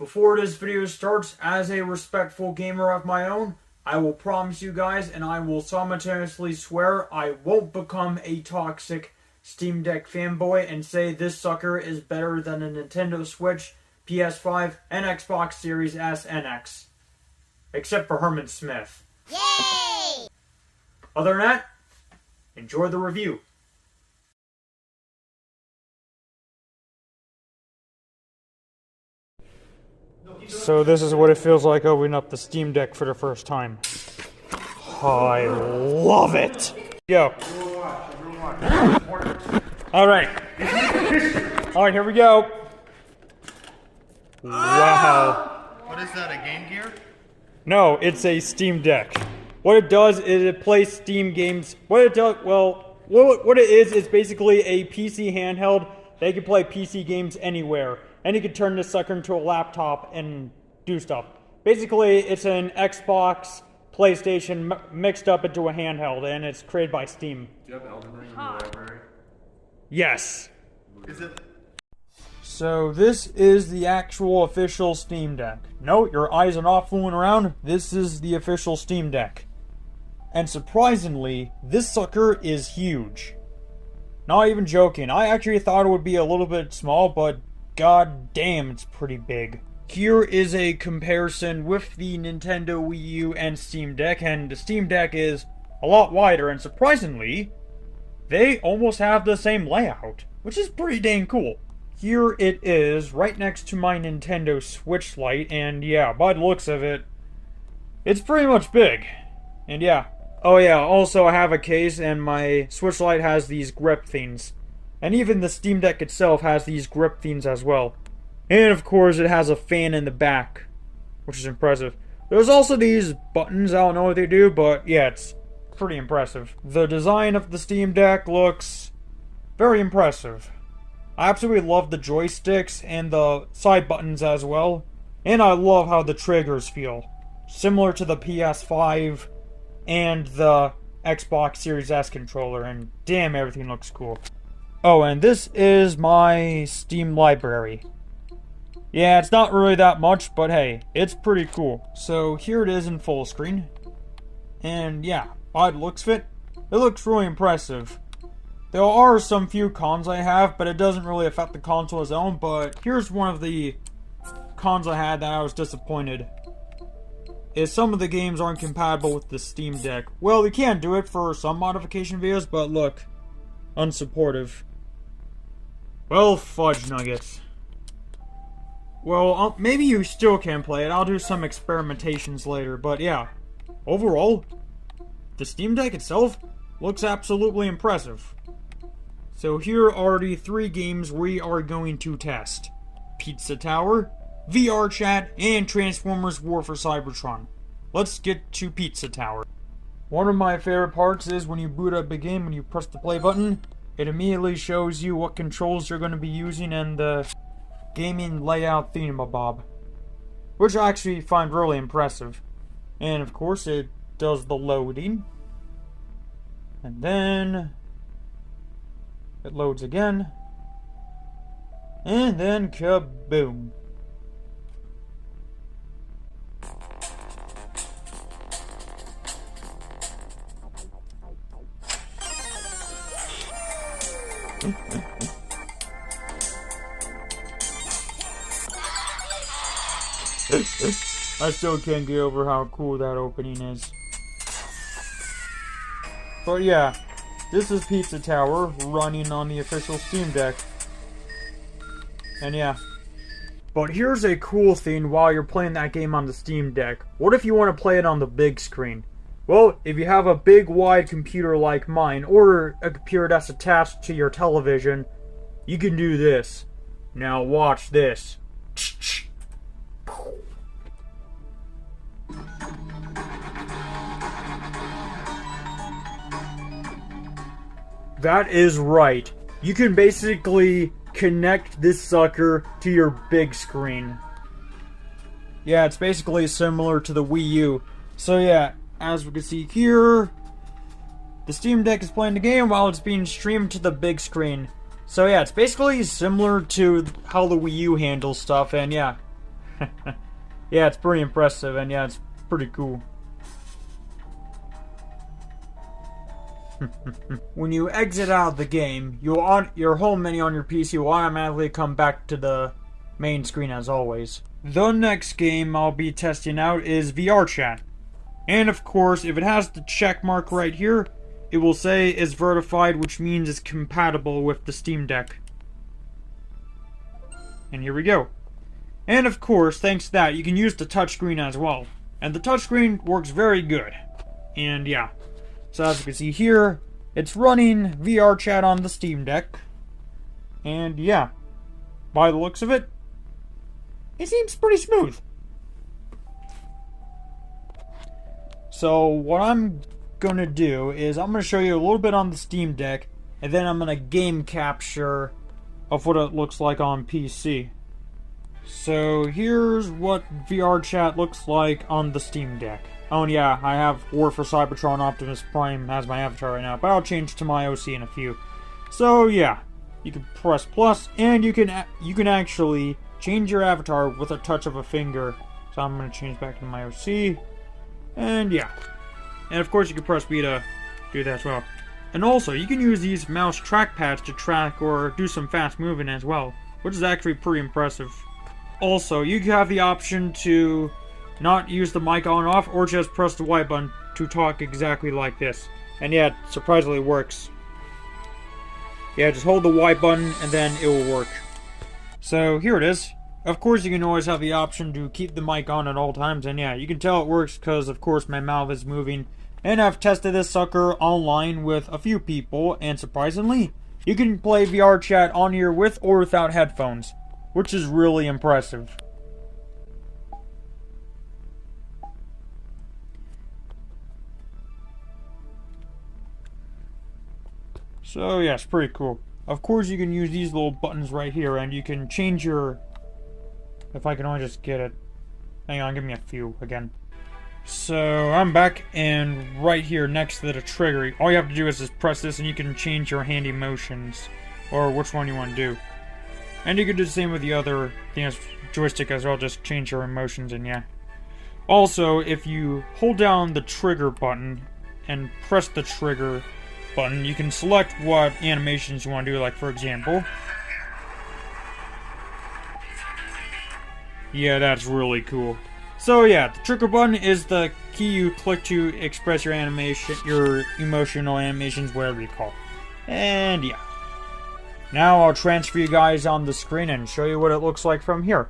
Before this video starts, as a respectful gamer of my own, I will promise you guys, and I will simultaneously swear, I won't become a toxic Steam Deck fanboy and say this sucker is better than a Nintendo Switch, PS5, and Xbox Series S and X. Except for Herman Smith. Yay! Other than that, enjoy the review. So this is what it feels like opening up the Steam Deck for the first time. I love it! Go. Alright. Alright, here we go. Wow. What is that, a Game Gear? No, it's a Steam Deck. What it does is it plays Steam games. What it is basically a PC handheld. They can play PC games anywhere. And you can turn this sucker into a laptop and do stuff. Basically, it's an Xbox, PlayStation mixed up into a handheld, and it's created by Steam. Do you have Elden Ring in your library? Yes. Is it? So this is the actual official Steam Deck. No, your eyes are not fooling around. This is the official Steam Deck. And surprisingly, this sucker is huge. Not even joking. I actually thought it would be a little bit small, but god damn, it's pretty big. Here is a comparison with the Nintendo Wii U and Steam Deck, and the Steam Deck is a lot wider, and surprisingly, they almost have the same layout, which is pretty dang cool. Here it is, right next to my Nintendo Switch Lite, and yeah, by the looks of it, it's pretty much big. And yeah. Oh yeah, also I have a case, and my Switch Lite has these grip things. And even the Steam Deck itself has these grip things as well. And of course it has a fan in the back, which is impressive. There's also these buttons, I don't know what they do, but yeah, it's pretty impressive. The design of the Steam Deck looks very impressive. I absolutely love the joysticks and the side buttons as well. And I love how the triggers feel. Similar to the PS5 and the Xbox Series S controller, and damn, everything looks cool. Oh, and this is my Steam library. Yeah, it's not really that much, but hey, it's pretty cool. So here it is in full screen. And yeah, by the looks of it, it looks really impressive. There are some few cons I have, but it doesn't really affect the console as own, but here's one of the cons I had that I was disappointed. Is some of the games aren't compatible with the Steam Deck. Well, you can do it for some modification videos, but look, unsupportive. Well, fudge nuggets. Well, maybe you still can play it. I'll do some experimentations later, but yeah. Overall, the Steam Deck itself looks absolutely impressive. So here are the 3 games we are going to test. Pizza Tower, VR Chat, and Transformers War for Cybertron. Let's get to Pizza Tower. One of my favorite parts is when you boot up a game and you press the play button, it immediately shows you what controls you're going to be using and the gaming layout thingamabob, which I actually find really impressive. And of course it does the loading, and then it loads again, and then kaboom. I still can't get over how cool that opening is. But yeah, this is Pizza Tower running on the official Steam Deck. And yeah. But here's a cool thing while you're playing that game on the Steam Deck. What if you want to play it on the big screen? Well, if you have a big wide computer like mine, or a computer that's attached to your television, you can do this. Now watch this. That is right. You can basically connect this sucker to your big screen. Yeah, it's basically similar to the Wii U. So yeah, as we can see here, the Steam Deck is playing the game while it's being streamed to the big screen. So yeah, it's basically similar to how the Wii U handles stuff, and yeah. Yeah, it's pretty impressive, and yeah, it's pretty cool. When you exit out of the game, your home menu on your PC will automatically come back to the main screen as always. The next game I'll be testing out is VR chat. And of course, if it has the check mark right here, it will say is verified, which means it's compatible with the Steam Deck. And here we go. And of course, thanks to that, you can use the touchscreen as well. And the touchscreen works very good. And yeah. So as you can see here, it's running VR chat on the Steam Deck. And yeah, by the looks of it, it seems pretty smooth. So what I'm going to do is I'm going to show you a little bit on the Steam Deck, and then I'm going to game capture of what it looks like on PC. So here's what VR chat looks like on the Steam Deck. Oh, and yeah, I have War for Cybertron Optimus Prime as my avatar right now, but I'll change to my OC in a few. So yeah, you can press plus, and you can actually change your avatar with a touch of a finger. So I'm going to change back to my OC, and yeah. And of course you can press B to do that as well. And also, you can use these mouse trackpads to track or do some fast moving as well, which is actually pretty impressive. Also, you have the option to not use the mic on or off, or just press the Y button to talk exactly like this. And yeah, it surprisingly works. Yeah, just hold the Y button and then it will work. So here it is. Of course you can always have the option to keep the mic on at all times, and yeah, you can tell it works because of course my mouth is moving. And I've tested this sucker online with a few people, and surprisingly, you can play VR chat on here with or without headphones, which is really impressive. So yeah, it's pretty cool. Of course you can use these little buttons right here, and you can change your... If I can only just get it. Hang on, give me a few again. So I'm back, and right here next to the trigger, all you have to do is just press this and you can change your handy motions, or which one you want to do. And you can do the same with the other joystick as well, just change your emotions, and yeah. Also, if you hold down the trigger button and press the trigger button, you can select what animations you want to do, like for example. Yeah, that's really cool. So yeah, the trigger button is the key you click to express your animation, your emotional animations, whatever you call it. And yeah. Now I'll transfer you guys on the screen and show you what it looks like from here.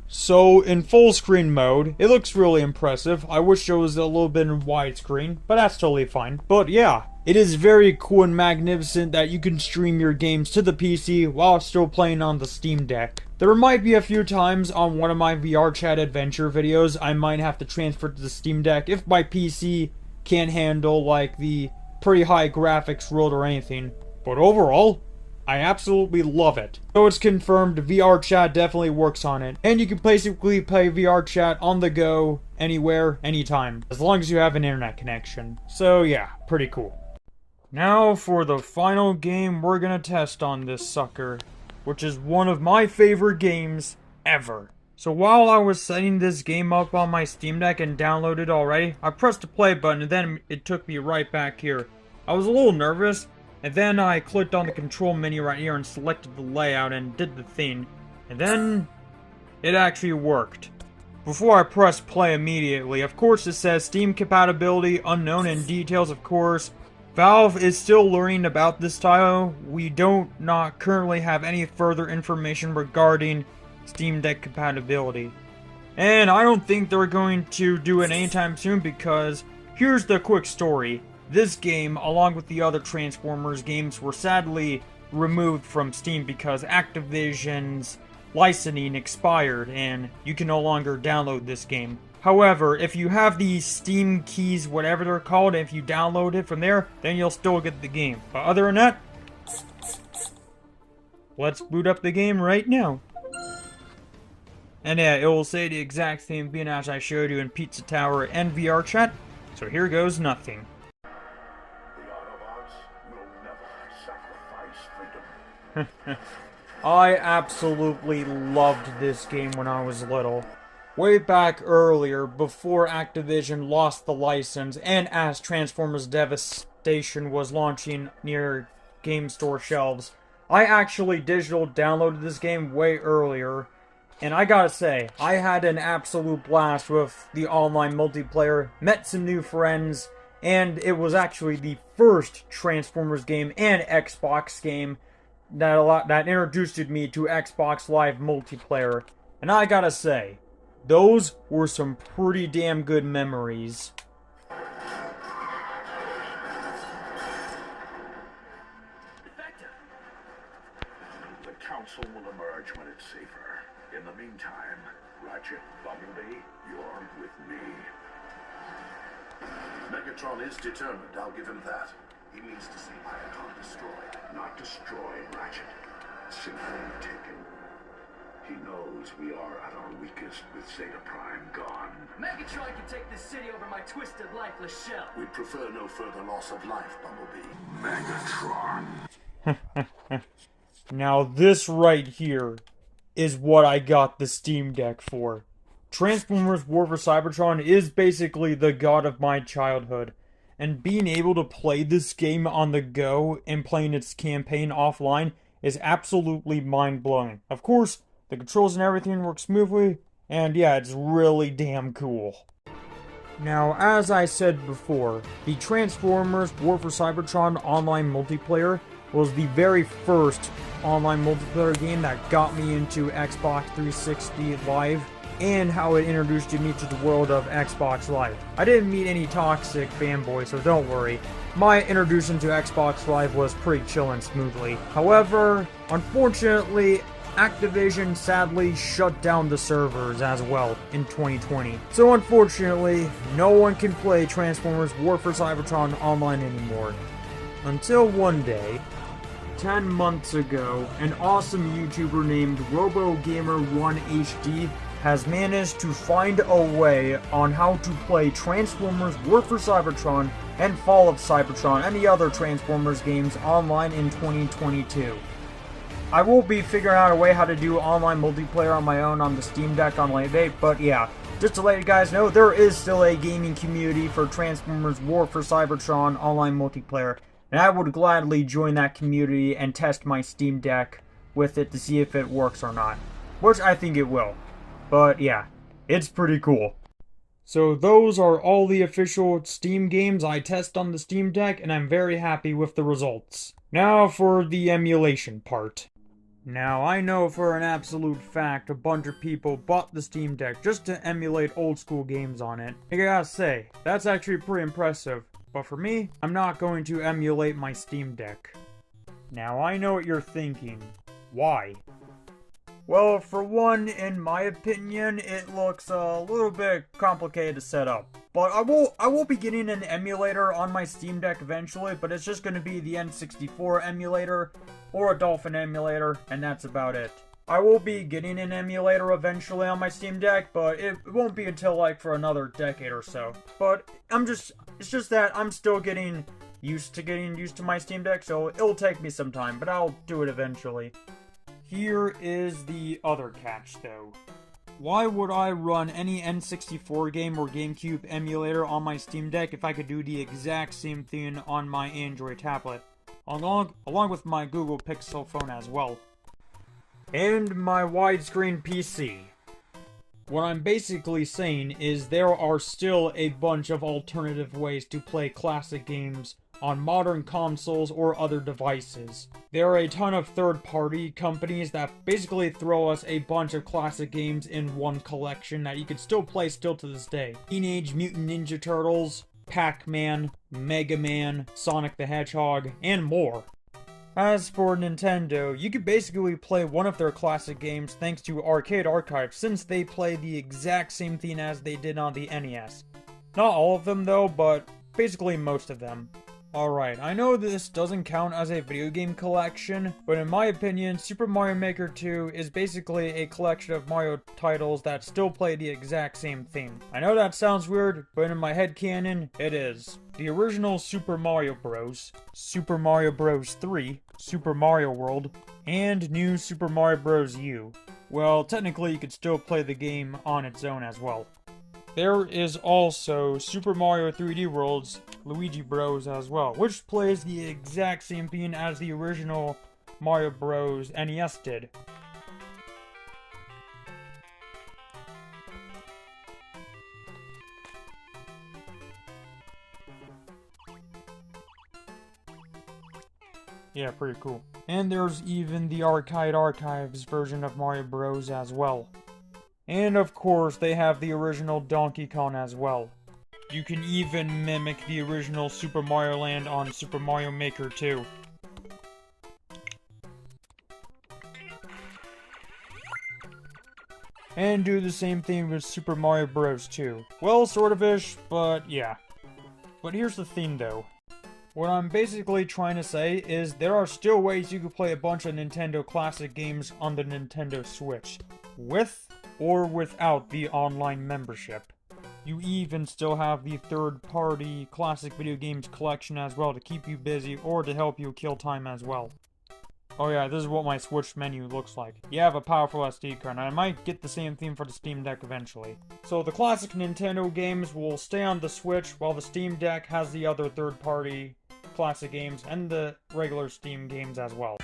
So in full screen mode, it looks really impressive. I wish it was a little bit in widescreen, but that's totally fine. But yeah, it is very cool and magnificent that you can stream your games to the PC while still playing on the Steam Deck. There might be a few times on one of my VR chat adventure videos I might have to transfer to the Steam Deck if my PC can't handle like the pretty high graphics world or anything. But overall, I absolutely love it. So it's confirmed VR chat definitely works on it. And you can basically play VR chat on the go, anywhere, anytime. As long as you have an internet connection. So yeah, pretty cool. Now for the final game we're gonna test on this sucker, which is one of my favorite games ever. So while I was setting this game up on my Steam Deck and downloaded already, I pressed the play button and then it took me right back here. I was a little nervous, and then I clicked on the control menu right here and selected the layout and did the thing. And then it actually worked. Before I pressed play immediately, of course it says Steam compatibility unknown and details, of course. Valve is still learning about this title. We don't not currently have any further information regarding Steam Deck compatibility. And I don't think they're going to do it anytime soon because here's the quick story. This game, along with the other Transformers games, were sadly removed from Steam because Activision's licensing expired and you can no longer download this game. However, if you have these Steam keys, whatever they're called, if you download it from there, then you'll still get the game. But other than that, let's boot up the game right now. And yeah, it will say the exact same thing as I showed you in Pizza Tower and VR chat. So here goes nothing. The Autobots will never sacrifice freedom. I absolutely loved this game when I was little. Way back earlier, before Activision lost the license, and as Transformers Devastation was launching near game store shelves, I actually digital downloaded this game way earlier, and I gotta say, I had an absolute blast with the online multiplayer, met some new friends, and it was actually the first Transformers game and Xbox game that introduced me to Xbox Live multiplayer. And I gotta say, those were some pretty damn good memories. The council will emerge when it's safer. In the meantime, Ratchet, Bumblebee, you're with me. Megatron is determined, I'll give him that. He needs to see Iacon destroyed. Not destroyed, Ratchet. Simply taken. He knows we are at our weakest with Zeta Prime gone. Megatron can take this city over my twisted, lifeless shell. We prefer no further loss of life, Bumblebee. Megatron. Now this right here is what I got the Steam Deck for. Transformers War for Cybertron is basically the god of my childhood. And being able to play this game on the go and playing its campaign offline is absolutely mind-blowing. Of course, the controls and everything work smoothly, and yeah, it's really damn cool. Now, as I said before, the Transformers War for Cybertron online multiplayer was the very first online multiplayer game that got me into Xbox 360 Live and how it introduced me to the world of Xbox Live. I didn't meet any toxic fanboys, so don't worry. My introduction to Xbox Live was pretty chill and smoothly. However, unfortunately, Activision sadly shut down the servers as well in 2020. So unfortunately, no one can play Transformers War for Cybertron online anymore. Until one day, 10 months ago, an awesome YouTuber named RoboGamer1HD has managed to find a way on how to play Transformers War for Cybertron and Fall of Cybertron and the other Transformers games online in 2022. I will be figuring out a way how to do online multiplayer on my own on the Steam Deck on later date, but yeah, just to let you guys know, there is still a gaming community for Transformers War for Cybertron online multiplayer, and I would gladly join that community and test my Steam Deck with it to see if it works or not, which I think it will. But yeah, it's pretty cool. So those are all the official Steam games I test on the Steam Deck, and I'm very happy with the results. Now for the emulation part. Now, I know for an absolute fact a bunch of people bought the Steam Deck just to emulate old school games on it. I gotta say, that's actually pretty impressive. But for me, I'm not going to emulate my Steam Deck. Now, I know what you're thinking. Why? Well, for one, in my opinion, it looks a little bit complicated to set up. But I will be getting an emulator on my Steam Deck eventually, but it's just going to be the N64 emulator or a Dolphin emulator, and that's about it. I will be getting an emulator eventually on my Steam Deck, but it won't be until like for another decade or so. But it's just that I'm still getting used to my Steam Deck, so it'll take me some time, but I'll do it eventually. Here is the other catch, though. Why would I run any N64 game or GameCube emulator on my Steam Deck if I could do the exact same thing on my Android tablet, along with my Google Pixel phone as well, and my widescreen PC? What I'm basically saying is there are still a bunch of alternative ways to play classic games on modern consoles or other devices. There are a ton of third-party companies that basically throw us a bunch of classic games in one collection that you can still play to this day. Teenage Mutant Ninja Turtles, Pac-Man, Mega Man, Sonic the Hedgehog, and more. As for Nintendo, you can basically play one of their classic games thanks to Arcade Archive, since they play the exact same thing as they did on the NES. Not all of them though, but basically most of them. Alright, I know this doesn't count as a video game collection, but in my opinion, Super Mario Maker 2 is basically a collection of Mario titles that still play the exact same theme. I know that sounds weird, but in my headcanon, it is. The original Super Mario Bros., Super Mario Bros. 3, Super Mario World, and new Super Mario Bros. U. Well, technically you could still play the game on its own as well. There is also Super Mario 3D World's Luigi Bros. As well, which plays the exact same theme as the original Mario Bros. NES did. Yeah, pretty cool. And there's even the Arcade Archives version of Mario Bros. As well. And of course, they have the original Donkey Kong as well. You can even mimic the original Super Mario Land on Super Mario Maker 2. And do the same thing with Super Mario Bros. 2. Well, sort of-ish, but yeah. But here's the thing though. What I'm basically trying to say is there are still ways you can play a bunch of Nintendo classic games on the Nintendo Switch, with or without the online membership. You even still have the third-party classic video games collection as well to keep you busy or to help you kill time as well. Oh yeah, this is what my Switch menu looks like. You have a powerful SD card, and I might get the same theme for the Steam Deck eventually. So the classic Nintendo games will stay on the Switch, while the Steam Deck has the other third-party classic games and the regular Steam games as well.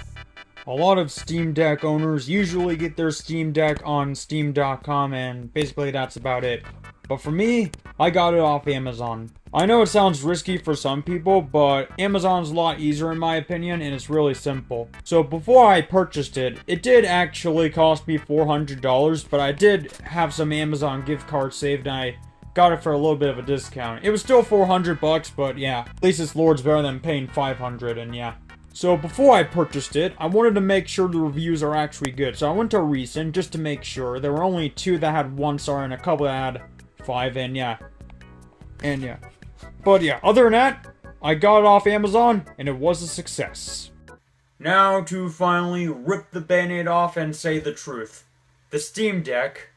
A lot of Steam Deck owners usually get their Steam Deck on Steam.com, and basically that's about it. But for me, I got it off Amazon. I know it sounds risky for some people, but Amazon's a lot easier in my opinion, and it's really simple. So before I purchased it, it did actually cost me $400, but I did have some Amazon gift cards saved, and I got it for a little bit of a discount. It was still $400, but yeah, at least it's Lord's better than paying $500, and yeah. So before I purchased it, I wanted to make sure the reviews are actually good. So I went to Recent just to make sure. There were only 2 that had 1 star and a couple that had 5, and yeah. But yeah, other than that, I got it off Amazon, and it was a success. Now to finally rip the band-aid off and say the truth. The Steam Deck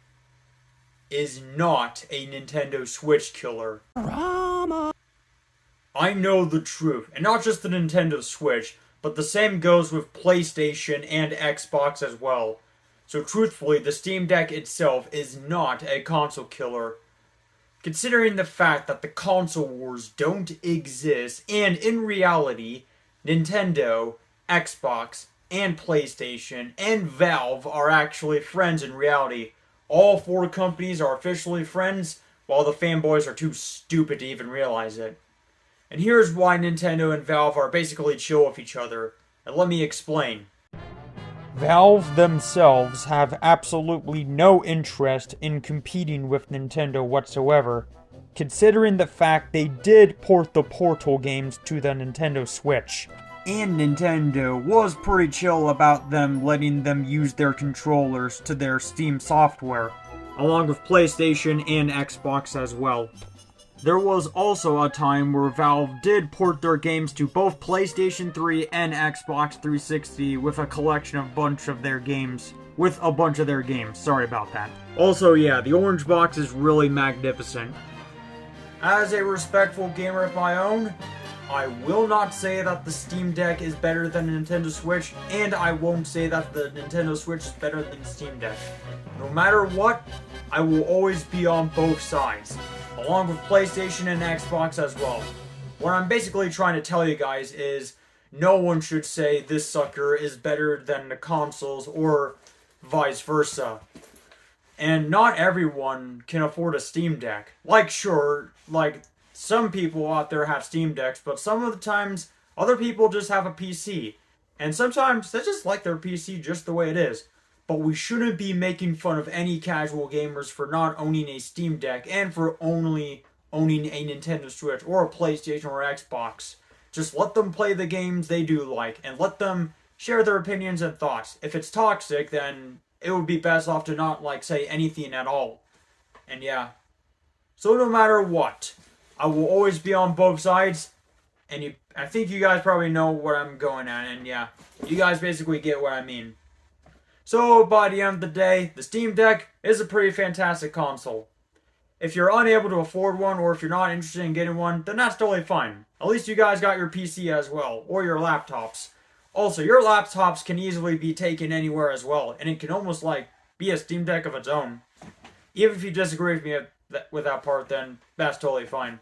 is not a Nintendo Switch killer. Drama. I know the truth, and not just the Nintendo Switch, but the same goes with PlayStation and Xbox as well. So truthfully, the Steam Deck itself is not a console killer. Considering the fact that the console wars don't exist, and in reality, Nintendo, Xbox, and PlayStation, and Valve are actually friends in reality. All 4 companies are officially friends, while the fanboys are too stupid to even realize it. And here's why Nintendo and Valve are basically chill with each other. And let me explain. Valve themselves have absolutely no interest in competing with Nintendo whatsoever, considering the fact they did port the Portal games to the Nintendo Switch. And Nintendo was pretty chill about them letting them use their controllers to their Steam software, along with PlayStation and Xbox as well. There was also a time where Valve did port their games to both PlayStation 3 and Xbox 360 with a bunch of their games. Sorry about that. Also, yeah, the orange box is really magnificent. As a respectful gamer of my own, I will not say that the Steam Deck is better than the Nintendo Switch, and I won't say that the Nintendo Switch is better than the Steam Deck. No matter what, I will always be on both sides, along with PlayStation and Xbox as well. What I'm basically trying to tell you guys is, no one should say this sucker is better than the consoles or vice versa. And not everyone can afford a Steam Deck. Some people out there have Steam Decks, but some of the times, other people just have a PC. And sometimes, they just like their PC just the way it is. But we shouldn't be making fun of any casual gamers for not owning a Steam Deck and for only owning a Nintendo Switch or a PlayStation or Xbox. Just let them play the games they do like, and let them share their opinions and thoughts. If it's toxic, then it would be best off to not, say anything at all. And yeah. So no matter what, I will always be on both sides, and I think you guys probably know what I'm going at, and yeah, you guys basically get what I mean. So, by the end of the day, the Steam Deck is a pretty fantastic console. If you're unable to afford one, or if you're not interested in getting one, then that's totally fine. At least you guys got your PC as well, or your laptops. Also, your laptops can easily be taken anywhere as well, and it can almost like be a Steam Deck of its own. Even if you disagree with me with that part, then that's totally fine.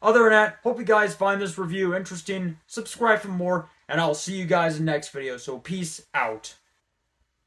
Other than that, hope you guys find this review interesting. Subscribe for more, and I'll see you guys in the next video. So peace out.